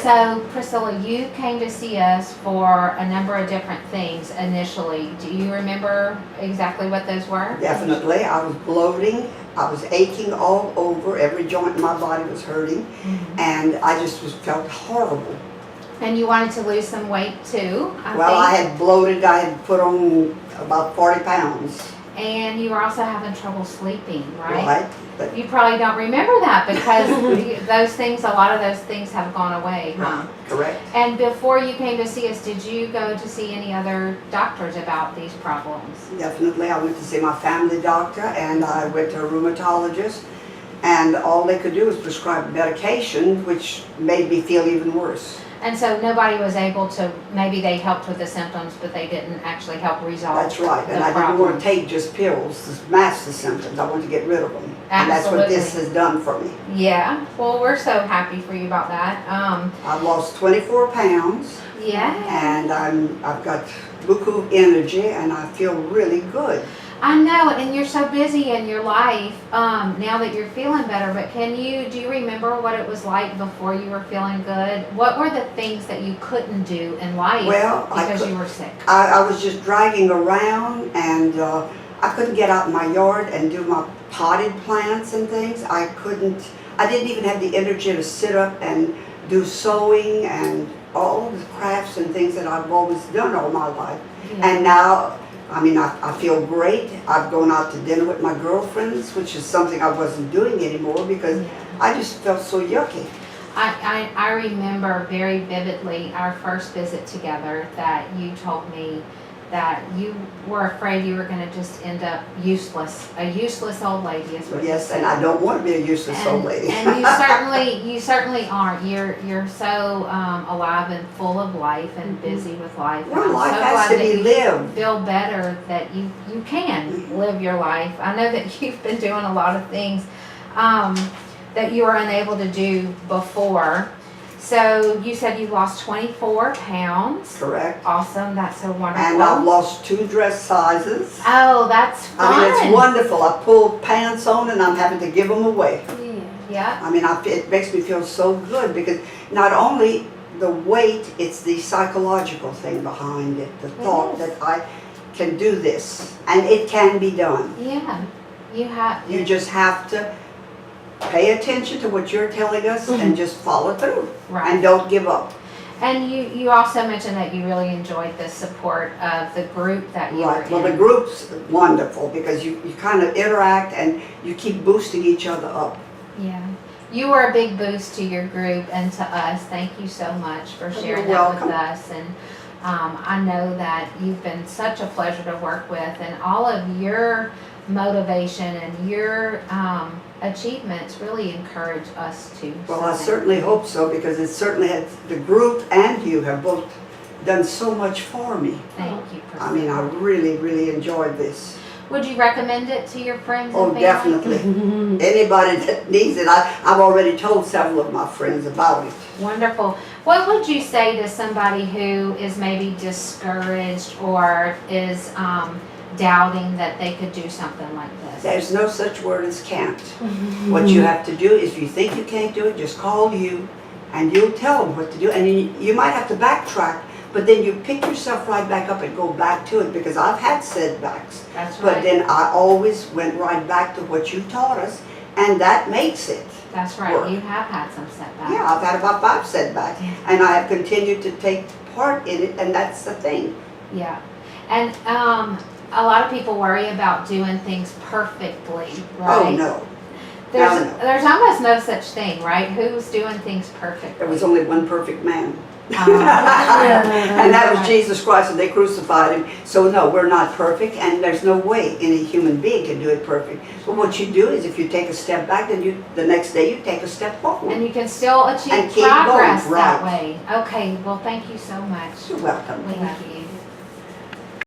So, Priscilla, you came to see us for a number of different things initially. Do you remember exactly what those were? Definitely. I was bloating. I was aching all over. Every joint in my body was hurting. And I just felt horrible. And you wanted to lose some weight too, I had bloated. I had put on about 40 pounds. And you were also having trouble sleeping, right? Right. But You probably don't remember that because those things, a lot of those things have gone away, huh? correct. And before you came to see us, did you go to see any other doctors about these problems? Definitely. I went to see my family doctor and I went to a rheumatologist. And all they could do was prescribe medication, which made me feel even worse. And so nobody was able to, maybe they helped with the symptoms, but they didn't actually help resolve That's right. And I didn't want to take just pills to mask the symptoms. I wanted to get rid of them. And that's what this has done for me. Yeah. Well, we're so happy for you about that. I've lost 24 pounds. Yeah. And I've got buku energy and I feel really good. I know, and you're so busy in your life now that you're feeling better, but do you remember what it was like before you were feeling good? What were the things that you couldn't do in life because you were sick? I was just dragging around and I couldn't get out in my yard and do my potted plants and things. I didn't even have the energy to sit up and do sewing and all of the crafts and things that I've always done all my life. Yeah. And now, I feel great. I've gone out to dinner with my girlfriends, which is something I wasn't doing anymore because I just felt so yucky. I remember very vividly our first visit together that you told me that you were afraid you were going to just end up useless, a useless old lady. Is what yes, and I don't want to be a useless old lady. And you certainly aren't. You're so alive and full of life and busy with life. Well, life has to be lived. Feel better that you can live your life. I know that you've been doing a lot of things that you were unable to do before. So you said you lost 24 pounds. Correct. Awesome. That's so wonderful. And I've lost 2 dress sizes. Oh, that's fun. It's wonderful. I pull pants on and I'm having to give them away. Yeah. It makes me feel so good because not only the weight, it's the psychological thing behind it. The thought that I can do this and it can be done. Yeah. You just have to pay attention to what you're telling us and just follow through. Right. And don't give up. And you also mentioned that you really enjoyed the support of the group that you were in. Well, the group's wonderful because you kind of interact and you keep boosting each other up. Yeah. You were a big boost to your group and to us. Thank you so much for sharing You're that with welcome. us. And I know that you've been such a pleasure to work with, and all of your motivation and your achievements really encourage us to. Well, I certainly hope so because it certainly has, the group and you have both done so much for me. Thank you, Priscilla. I really, really enjoyed this. Would you recommend it to your friends and Oh, family? definitely. Anybody that needs it. I've already told several of my friends about it. Wonderful. What would you say to somebody who is maybe discouraged or is doubting that they could do something like this? There's no such word as can't. What you have to do is if you think you can't do it, just call you and you'll tell them what to do. And you might have to backtrack, but then you pick yourself right back up and go back to it because I've had setbacks. That's right. But then I always went right back to what you taught us and that makes it. That's right. work. You have had some setbacks. Yeah, I've had about 5 setbacks and I have continued to take part in it and that's the thing. Yeah. And a lot of people worry about doing things perfectly, right? Oh, no. There's almost no such thing, right? Who's doing things perfectly? There was only one perfect man. And that was Jesus Christ, and they crucified him. So no, we're not perfect, and there's no way any human being can do it perfect. But what you do is if you take a step back, then the next day you take a step forward. And you can still achieve And keep progress going, that right. way. Okay, well thank you so much. You're welcome. We love you.